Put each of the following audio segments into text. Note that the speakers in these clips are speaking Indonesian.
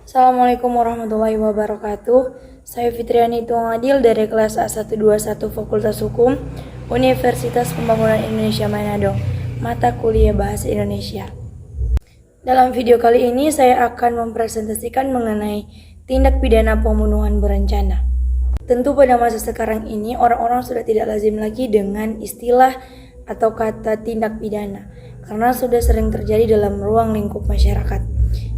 Assalamualaikum warahmatullahi wabarakatuh. Saya Fitriani Tuangadil dari kelas A121 Fakultas Hukum Universitas Pembangunan Indonesia Manado, mata kuliah Bahasa Indonesia. Dalam video kali ini saya akan mempresentasikan mengenai tindak pidana pembunuhan berencana. Tentu pada masa sekarang ini orang-orang sudah tidak lazim lagi dengan istilah atau kata tindak pidana karena sudah sering terjadi dalam ruang lingkup masyarakat,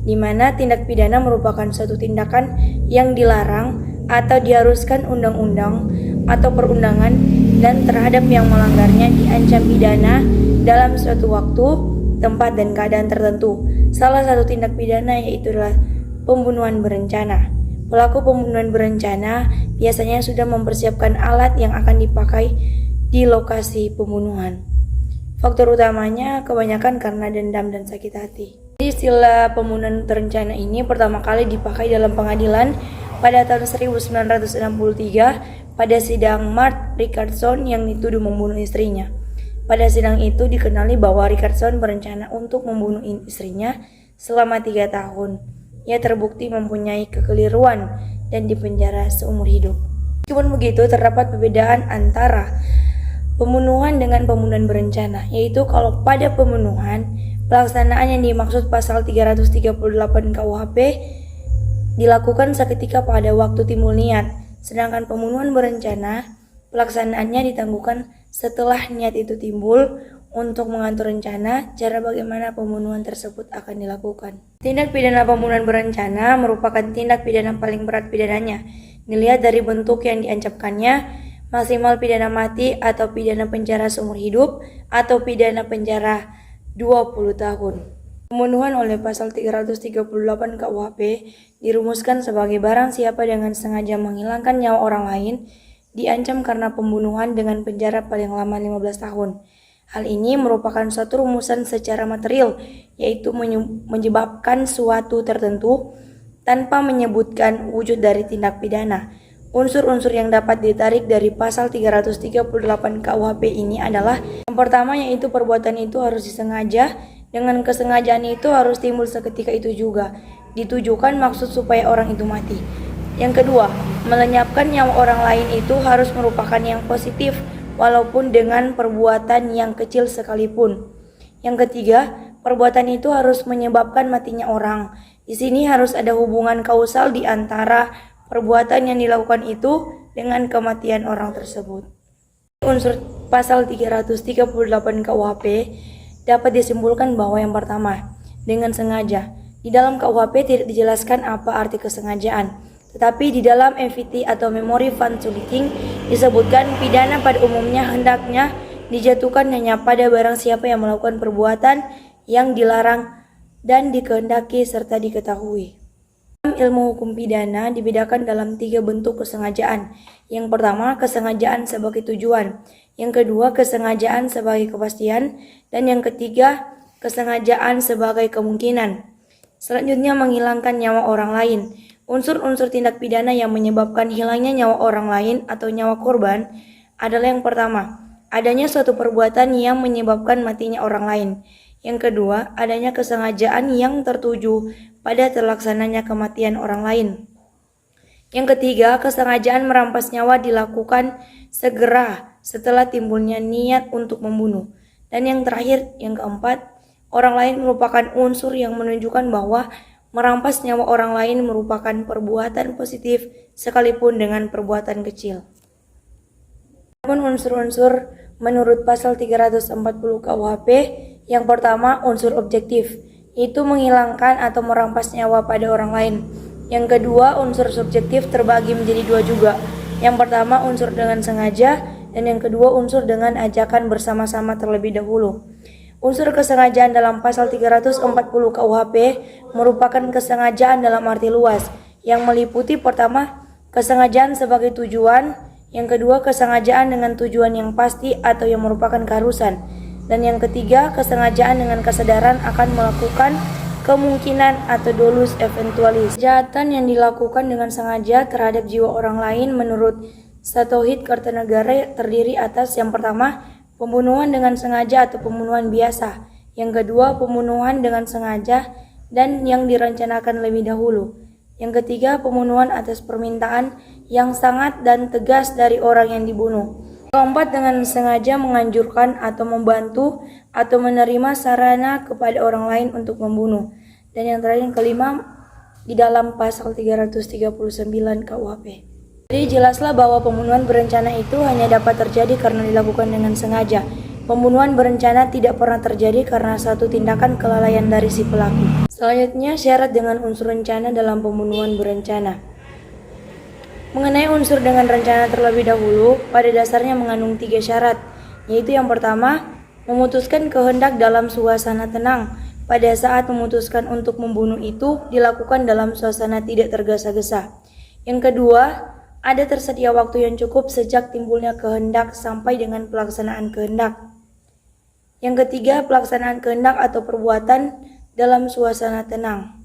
di mana tindak pidana merupakan suatu tindakan yang dilarang atau diharuskan undang-undang atau perundangan dan terhadap yang melanggarnya diancam pidana dalam suatu waktu, tempat, dan keadaan tertentu. Salah satu tindak pidana yaitu adalah pembunuhan berencana. Pelaku pembunuhan berencana biasanya sudah mempersiapkan alat yang akan dipakai di lokasi pembunuhan. Faktor utamanya kebanyakan karena dendam dan sakit hati. Istilah pembunuhan berencana ini pertama kali dipakai dalam pengadilan pada tahun 1963 pada sidang Mark Richardson yang dituduh membunuh istrinya. Pada sidang itu dikenali bahwa Richardson berencana untuk membunuh istrinya selama 3 tahun. Ia terbukti mempunyai kekeliruan dan dipenjara seumur hidup. Meskipun begitu, terdapat perbedaan antara pembunuhan dengan pembunuhan berencana, yaitu kalau pada pembunuhan, pelaksanaan yang dimaksud pasal 338 KUHP dilakukan seketika pada waktu timbul niat, sedangkan pembunuhan berencana, pelaksanaannya ditangguhkan setelah niat itu timbul untuk mengatur rencana cara bagaimana pembunuhan tersebut akan dilakukan. Tindak pidana pembunuhan berencana merupakan tindak pidana paling berat pidananya, dilihat dari bentuk yang diancamkannya, maksimal pidana mati atau pidana penjara seumur hidup atau pidana penjara 20 tahun. Pembunuhan oleh pasal 338 KUHP dirumuskan sebagai barang siapa dengan sengaja menghilangkan nyawa orang lain diancam karena pembunuhan dengan penjara paling lama 15 tahun. Hal ini merupakan suatu rumusan secara material, yaitu menyebabkan suatu tertentu tanpa menyebutkan wujud dari tindak pidana. Unsur-unsur yang dapat ditarik dari pasal 338 KUHP ini adalah yang pertama, yaitu perbuatan itu harus disengaja. Dengan kesengajaan itu harus timbul seketika itu juga. Ditujukan maksud supaya orang itu mati. Yang kedua, melenyapkan nyawa orang lain itu harus merupakan yang positif walaupun dengan perbuatan yang kecil sekalipun. Yang ketiga, perbuatan itu harus menyebabkan matinya orang. Di sini harus ada hubungan kausal di antara perbuatan yang dilakukan itu dengan kematian orang tersebut. Unsur pasal 338 KUHP dapat disimpulkan bahwa yang pertama, dengan sengaja. Di dalam KUHP tidak dijelaskan apa arti kesengajaan, tetapi di dalam MVT atau Memory Vansuluting disebutkan pidana pada umumnya hendaknya dijatuhkan hanya pada barang siapa yang melakukan perbuatan yang dilarang dan dikehendaki serta diketahui. Ilmu hukum pidana dibedakan dalam 3 bentuk kesengajaan. Yang pertama, kesengajaan sebagai tujuan. Yang kedua, kesengajaan sebagai kepastian. Dan yang ketiga, kesengajaan sebagai kemungkinan. Selanjutnya, menghilangkan nyawa orang lain. Unsur-unsur tindak pidana yang menyebabkan hilangnya nyawa orang lain atau nyawa korban adalah yang pertama, adanya suatu perbuatan yang menyebabkan matinya orang lain. Yang kedua, adanya kesengajaan yang tertuju pada terlaksananya kematian orang lain. Yang ketiga, kesengajaan merampas nyawa dilakukan segera setelah timbulnya niat untuk membunuh. Dan yang terakhir, yang keempat, orang lain merupakan unsur yang menunjukkan bahwa merampas nyawa orang lain merupakan perbuatan positif sekalipun dengan perbuatan kecil. Namun unsur-unsur menurut pasal 340 KUHP, yang pertama, unsur objektif, itu menghilangkan atau merampas nyawa pada orang lain. Yang kedua, unsur subjektif terbagi menjadi 2 juga. Yang pertama, unsur dengan sengaja, dan yang kedua, unsur dengan ajakan bersama-sama terlebih dahulu. Unsur kesengajaan dalam pasal 340 KUHP merupakan kesengajaan dalam arti luas, yang meliputi pertama, kesengajaan sebagai tujuan, yang kedua, kesengajaan dengan tujuan yang pasti atau yang merupakan keharusan, dan yang ketiga, kesengajaan dengan kesadaran akan melakukan kemungkinan atau dolus eventualis. Kejahatan yang dilakukan dengan sengaja terhadap jiwa orang lain menurut Satohid Kartanegara terdiri atas yang pertama, pembunuhan dengan sengaja atau pembunuhan biasa. Yang kedua, pembunuhan dengan sengaja dan yang direncanakan lebih dahulu. Yang ketiga, pembunuhan atas permintaan yang sangat dan tegas dari orang yang dibunuh. Keempat, dengan sengaja menganjurkan atau membantu atau menerima sarana kepada orang lain untuk membunuh. Dan yang terakhir, yang kelima, di dalam pasal 339 KUHP. Jadi jelaslah bahwa pembunuhan berencana itu hanya dapat terjadi karena dilakukan dengan sengaja. Pembunuhan berencana tidak pernah terjadi karena satu tindakan kelalaian dari si pelaku. Selanjutnya, syarat dengan unsur rencana dalam pembunuhan berencana. Mengenai unsur dengan rencana terlebih dahulu, pada dasarnya mengandung 3 syarat, yaitu yang pertama, memutuskan kehendak dalam suasana tenang. Pada saat memutuskan untuk membunuh itu dilakukan dalam suasana tidak tergesa-gesa. Yang kedua, ada tersedia waktu yang cukup sejak timbulnya kehendak sampai dengan pelaksanaan kehendak. Yang ketiga, pelaksanaan kehendak atau perbuatan dalam suasana tenang.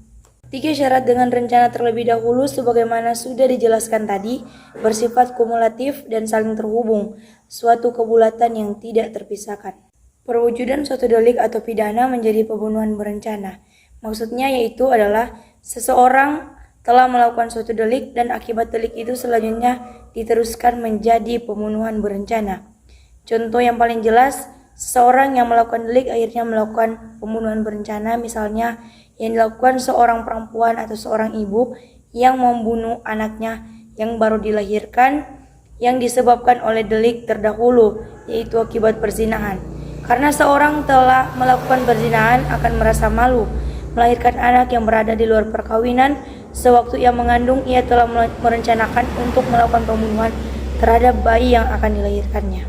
3 syarat dengan rencana terlebih dahulu sebagaimana sudah dijelaskan tadi bersifat kumulatif dan saling terhubung, suatu kebulatan yang tidak terpisahkan. Perwujudan suatu delik atau pidana menjadi pembunuhan berencana. Maksudnya yaitu adalah seseorang telah melakukan suatu delik dan akibat delik itu selanjutnya diteruskan menjadi pembunuhan berencana. Contoh yang paling jelas, seseorang yang melakukan delik akhirnya melakukan pembunuhan berencana, misalnya yang dilakukan seorang perempuan atau seorang ibu yang membunuh anaknya yang baru dilahirkan yang disebabkan oleh delik terdahulu, yaitu akibat perzinahan. Karena seorang telah melakukan perzinahan akan merasa malu melahirkan anak yang berada di luar perkawinan. Sewaktu ia mengandung, ia telah merencanakan untuk melakukan pembunuhan terhadap bayi yang akan dilahirkannya.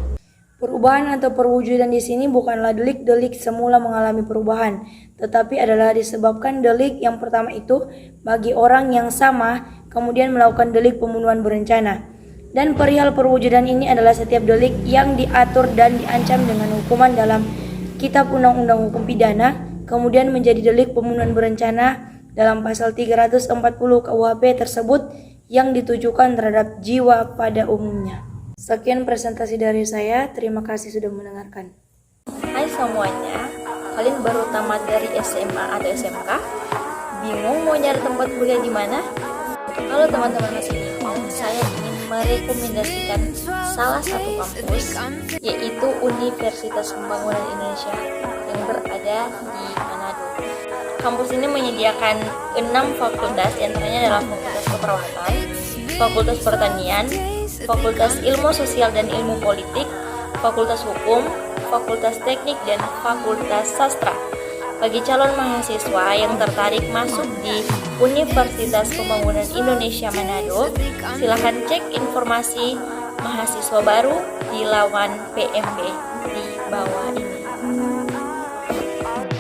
Perubahan atau perwujudan di sini bukanlah delik-delik semula mengalami perubahan, tetapi adalah disebabkan delik yang pertama itu bagi orang yang sama kemudian melakukan delik pembunuhan berencana. Dan perihal perwujudan ini adalah setiap delik yang diatur dan diancam dengan hukuman dalam Kitab Undang-Undang Hukum Pidana kemudian menjadi delik pembunuhan berencana dalam pasal 340 KUHP tersebut yang ditujukan terhadap jiwa pada umumnya. Sekian presentasi dari saya, terima kasih sudah mendengarkan. Hai semuanya, kalian baru tamat dari SMA atau SMK? Bingung mau nyari tempat kuliah di mana? Kalau teman-teman masih bingung, saya ingin merekomendasikan salah satu kampus, yaitu Universitas Pembangunan Indonesia yang berada di Manado. Kampus ini menyediakan 6 fakultas, diantaranya adalah Fakultas Keperawatan, Fakultas Pertanian, Fakultas Ilmu Sosial dan Ilmu Politik, Fakultas Hukum, Fakultas Teknik, dan Fakultas Sastra. Bagi calon mahasiswa yang tertarik masuk di Universitas Pembangunan Indonesia Manado, silahkan cek informasi mahasiswa baru di laman PMB di bawah.